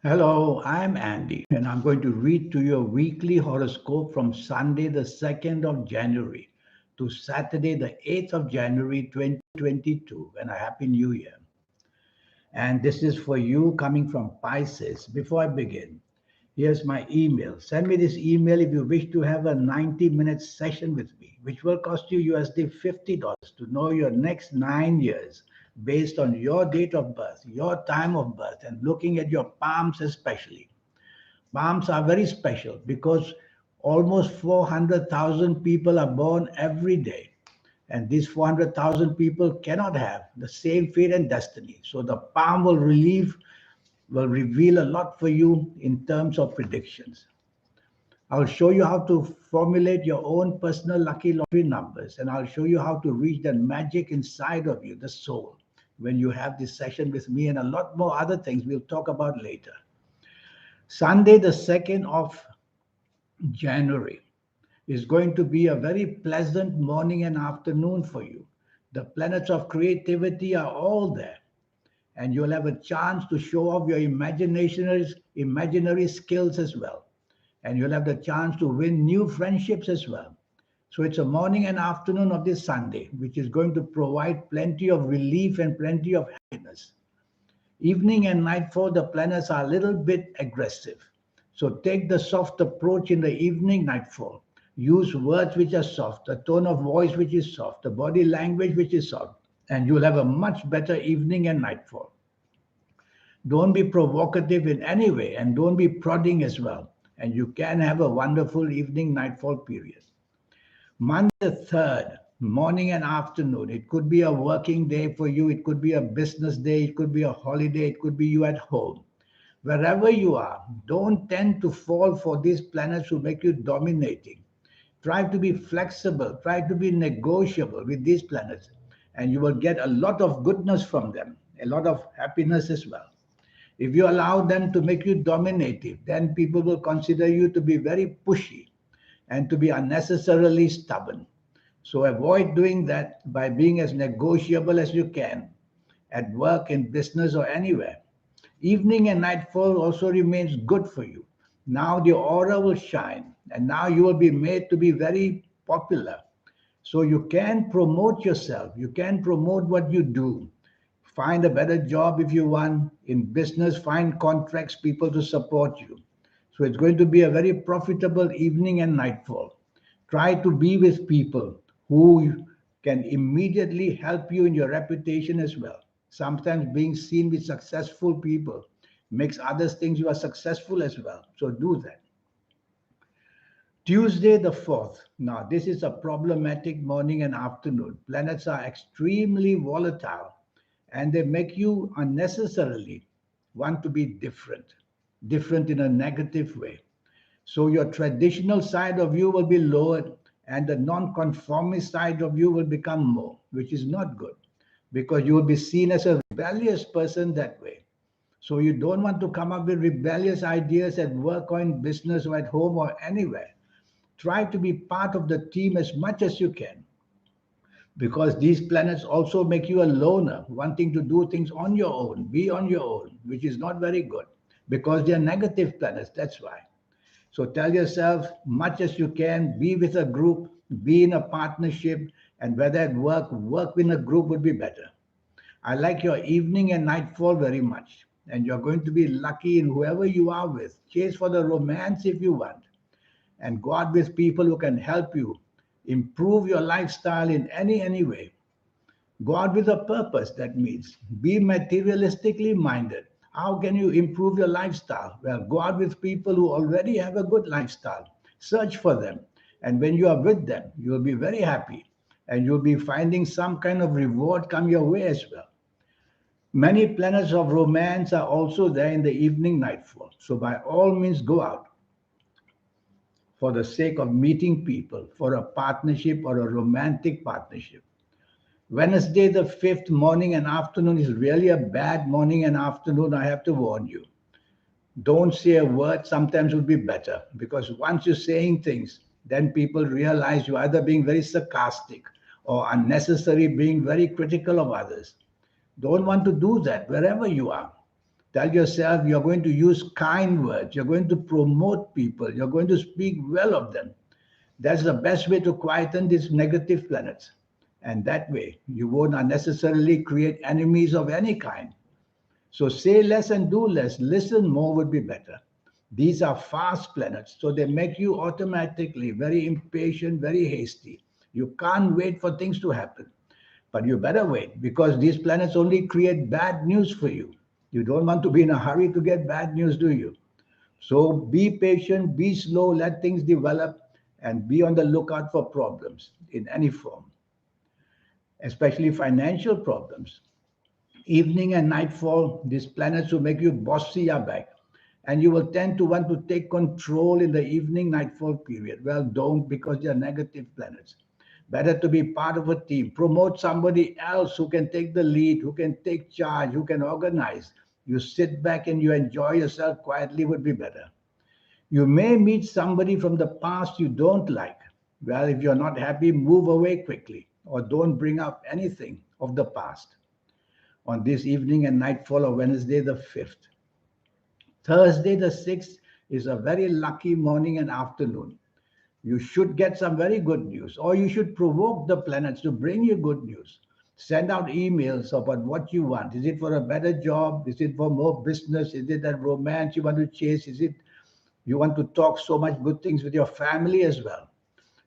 Hello, I'm Andy, and I'm going to read to you a weekly horoscope from Sunday, the 2nd of January to Saturday, the 8th of January, 2022, and a Happy New Year. And this is for you coming from Pisces. Before I begin, here's my email. Send me this email if you wish to have a 90-minute session with me, which will cost you USD $50 to know your next 9 years based on your date of birth, your time of birth, and looking at your palms especially. Palms are very special because almost 400,000 people are born every day. And these 400,000 people cannot have the same fate and destiny. So the palm will reveal a lot for you in terms of predictions. I'll show you how to formulate your own personal lucky lottery numbers, and I'll show you how to reach that magic inside of you, the soul, when you have this session with me, and a lot more other things we'll talk about later. Sunday, the 2nd of January, is going to be a very pleasant morning and afternoon for you. The planets of creativity are all there, and you'll have a chance to show off your imaginary skills as well. And you'll have the chance to win new friendships as well. So it's a morning and afternoon of this Sunday, which is going to provide plenty of relief and plenty of happiness. Evening and nightfall, the planets are a little bit aggressive. So take the soft approach in the evening nightfall. Use words which are soft, a tone of voice which is soft, a body language which is soft, and you'll have a much better evening and nightfall. Don't be provocative in any way and don't be prodding as well. And you can have a wonderful evening nightfall period. Monday the 3rd, morning and afternoon. It could be a working day for you, it could be a business day, it could be a holiday, it could be you at home. Wherever you are, don't tend to fall for these planets who make you dominating. Try to be flexible, try to be negotiable with these planets, and you will get a lot of goodness from them, a lot of happiness as well. If you allow them to make you dominative, then people will consider you to be very pushy and to be unnecessarily stubborn. So avoid doing that by being as negotiable as you can at work, in business, or anywhere. Evening and nightfall also remains good for you. Now the aura will shine, and now you will be made to be very popular. So you can promote yourself, you can promote what you do. Find a better job if you want. In business, find contracts, people to support you. So it's going to be a very profitable evening and nightfall. Try to be with people who can immediately help you in your reputation as well. Sometimes being seen with successful people makes others think you are successful as well. So do that. Tuesday the 4th. Now, this is a problematic morning and afternoon. Planets are extremely volatile and they make you unnecessarily want to be different, different in a negative way. So, your traditional side of you will be lowered and the non-conformist side of you will become more, which is not good because you will be seen as a rebellious person that way. So, you don't want to come up with rebellious ideas at work or in business or at home or anywhere. Try to be part of the team as much as you can because these planets also make you a loner, wanting to do things on your own, be on your own, which is not very good because they are negative planets. That's why. So tell yourself, much as you can, be with a group, be in a partnership, and whether at work, work in a group would be better. I like your evening and nightfall very much, and you're going to be lucky in whoever you are with. Chase for the romance if you want and go out with people who can help you improve your lifestyle in any way. Go out with a purpose. That means be materialistically minded. How can you improve your lifestyle? Well, go out with people who already have a good lifestyle. Search for them, and when you are with them you'll be very happy and you'll be finding some kind of reward come your way as well. Many planets of romance are also there in the evening nightfall, so by all means go out for the sake of meeting people, for a partnership or a romantic partnership. Wednesday, the 5th, morning and afternoon is really a bad morning and afternoon. I have to warn you. Don't say a word, sometimes would be better because once you're saying things, then people realize you're either being very sarcastic or unnecessary, being very critical of others. Don't want to do that wherever you are. Tell yourself you're going to use kind words, you're going to promote people, you're going to speak well of them. That's the best way to quieten these negative planets. And that way, you won't unnecessarily create enemies of any kind. So say less and do less. Listen more would be better. These are fast planets, so they make you automatically very impatient, very hasty. You can't wait for things to happen. But you better wait because these planets only create bad news for you. You don't want to be in a hurry to get bad news, do you? So be patient, be slow, let things develop, and be on the lookout for problems in any form, especially financial problems. Evening and nightfall, these planets will make you bossy are back. And you will tend to want to take control in the evening nightfall period. Well, don't because they are negative planets. Better to be part of a team. Promote somebody else who can take the lead, who can take charge, who can organize. You sit back and you enjoy yourself quietly would be better. You may meet somebody from the past you don't like. Well, if you're not happy, move away quickly or don't bring up anything of the past on this evening and nightfall of Wednesday the 5th. Thursday the 6th is a very lucky morning and afternoon. You should get some very good news, or you should provoke the planets to bring you good news. Send out emails about what you want. Is it for a better job? Is it for more business? Is it that romance you want to chase? Is it you want to talk so much good things with your family as well?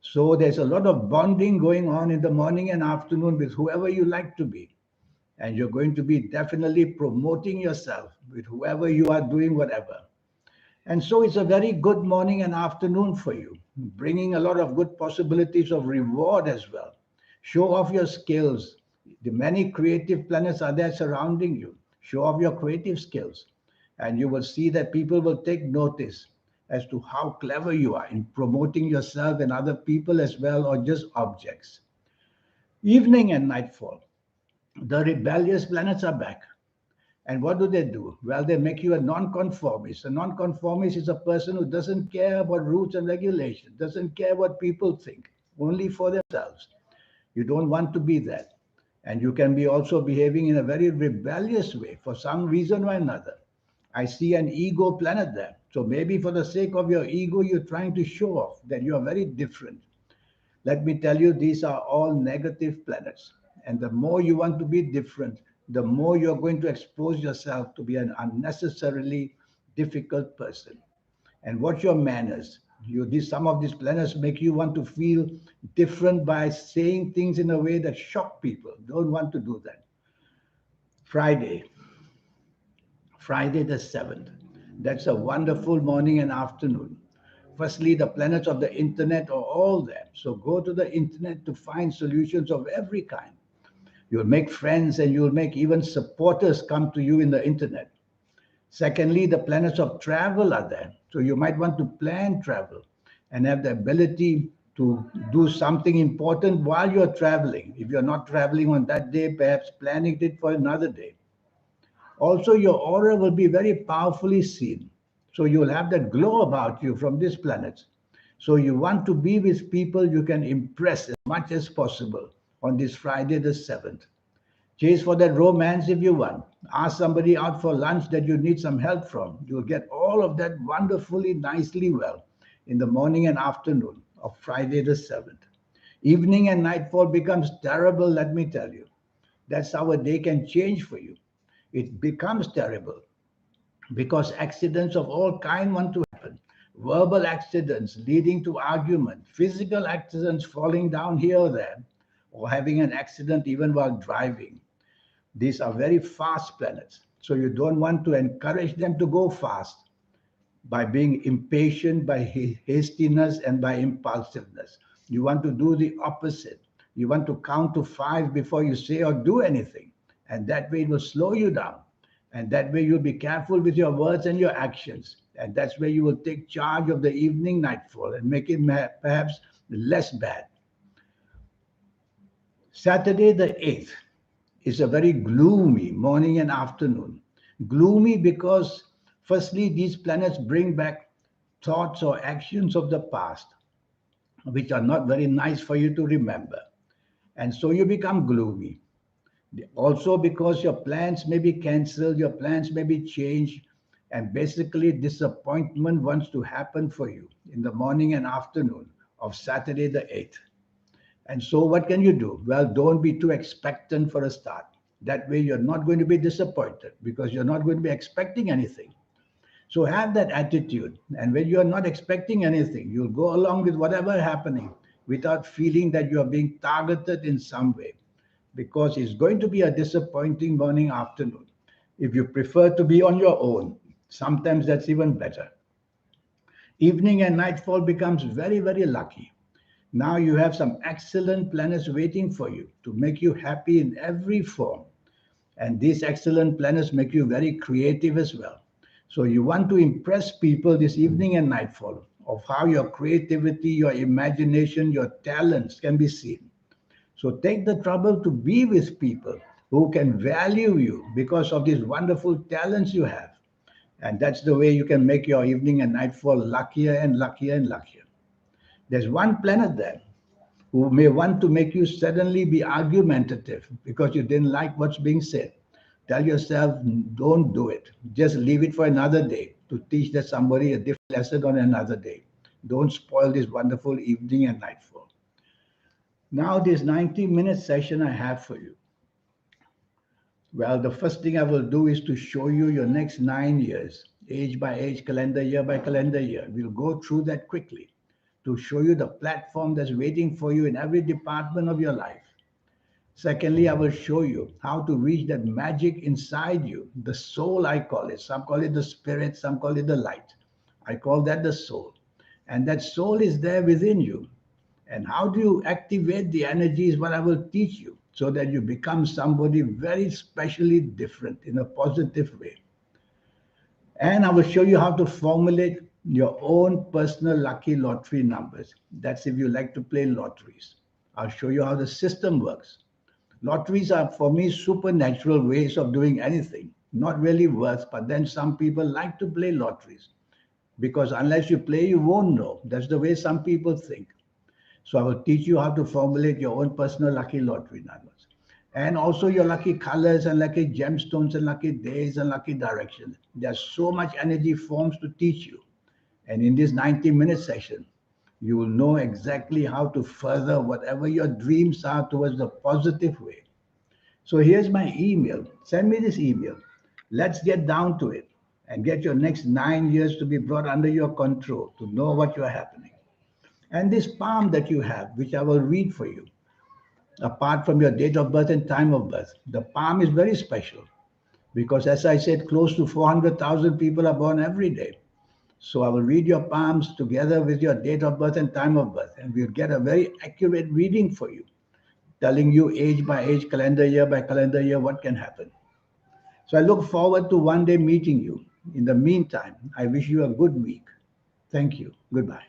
So there's a lot of bonding going on in the morning and afternoon with whoever you like to be. And you're going to be definitely promoting yourself with whoever you are doing whatever. And so it's a very good morning and afternoon for you, bringing a lot of good possibilities of reward as well. Show off your skills. The many creative planets are there surrounding you. Show off your creative skills, and you will see that people will take notice as to how clever you are in promoting yourself and other people as well, or just objects. Evening and nightfall. The rebellious planets are back. And what do? Well, they make you a nonconformist. A nonconformist is a person who doesn't care about rules and regulations, doesn't care what people think, only for themselves. You don't want to be that. And you can be also behaving in a very rebellious way for some reason or another. I see an ego planet there. So maybe for the sake of your ego, you're trying to show off that you are very different. Let me tell you, these are all negative planets. And the more you want to be different, the more you're going to expose yourself to be an unnecessarily difficult person. And what's your manners? Some of these planets make you want to feel different by saying things in a way that shock people. Don't want to do that. Friday, Friday the 7th. That's a wonderful morning and afternoon. Firstly, the planets of the internet are all there. So go to the internet to find solutions of every kind. You'll make friends and you'll make even supporters come to you in the internet. Secondly, the planets of travel are there. So you might want to plan travel and have the ability to do something important while you're traveling. If you're not traveling on that day, perhaps planning it for another day. Also, your aura will be very powerfully seen. So you'll have that glow about you from these planets. So you want to be with people you can impress as much as possible on this Friday the 7th. Chase for that romance if you want. Ask somebody out for lunch that you need some help from. You'll get all of that wonderfully, nicely well in the morning and afternoon of Friday the 7th. Evening and nightfall becomes terrible, let me tell you. That's how a day can change for you. It becomes terrible because accidents of all kind want to happen. Verbal accidents leading to argument, physical accidents falling down here or there, or having an accident even while driving. These are very fast planets. So you don't want to encourage them to go fast by being impatient, by hastiness, and by impulsiveness. You want to do the opposite. You want to count to 5 before you say or do anything. And that way it will slow you down. And that way you'll be careful with your words and your actions. And that's where you will take charge of the evening nightfall and make it perhaps less bad. Saturday the 8th is a very gloomy morning and afternoon. Gloomy because, firstly, these planets bring back thoughts or actions of the past, which are not very nice for you to remember. And so you become gloomy. Also, because your plans may be cancelled, your plans may be changed, and basically disappointment wants to happen for you in the morning and afternoon of Saturday the 8th. And so, what can you do? Well, don't be too expectant for a start. That way, you're not going to be disappointed because you're not going to be expecting anything. So, have that attitude. And when you're not expecting anything, you'll go along with whatever happening without feeling that you're being targeted in some way because it's going to be a disappointing morning, afternoon. If you prefer to be on your own, sometimes that's even better. Evening and nightfall becomes very, very lucky. Now you have some excellent planets waiting for you to make you happy in every form. And these excellent planets make you very creative as well. So you want to impress people this evening and nightfall of how your creativity, your imagination, your talents can be seen. So take the trouble to be with people who can value you because of these wonderful talents you have. And that's the way you can make your evening and nightfall luckier and luckier and luckier. There's one planet there who may want to make you suddenly be argumentative because you didn't like what's being said. Tell yourself, don't do it. Just leave it for another day to teach that somebody a different lesson on another day. Don't spoil this wonderful evening and nightfall. Now, this 90-minute session I have for you. Well, the first thing I will do is to show you your next 9 years, age by age, calendar year by calendar year. We'll go through that quickly to show you the platform that's waiting for you in every department of your life. Secondly, I will show you how to reach that magic inside you, the soul, I call it. Some call it the spirit, some call it the light. I call that the soul. And that soul is there within you. And how do you activate the energy is what I will teach you so that you become somebody very specially different in a positive way. And I will show you how to formulate your own personal lucky lottery numbers. That's if you like to play lotteries. I'll show you how the system works. Lotteries are, for me, supernatural ways of doing anything. Not really worth, but then some people like to play lotteries because unless you play, you won't know. That's the way some people think. So I will teach you how to formulate your own personal lucky lottery numbers. And also your lucky colors and lucky gemstones and lucky days and lucky directions. There's so much energy forms to teach you. And in this 90-minute session, you will know exactly how to further whatever your dreams are towards the positive way. So here's my email. Send me this email. Let's get down to it and get your next 9 years to be brought under your control to know what you're happening. And this palm that you have, which I will read for you, apart from your date of birth and time of birth, the palm is very special because, as I said, close to 400,000 people are born every day. So I will read your palms together with your date of birth and time of birth, and we'll get a very accurate reading for you, telling you age by age, calendar year by calendar year, what can happen. So I look forward to one day meeting you. In the meantime, I wish you a good week. Thank you. Goodbye.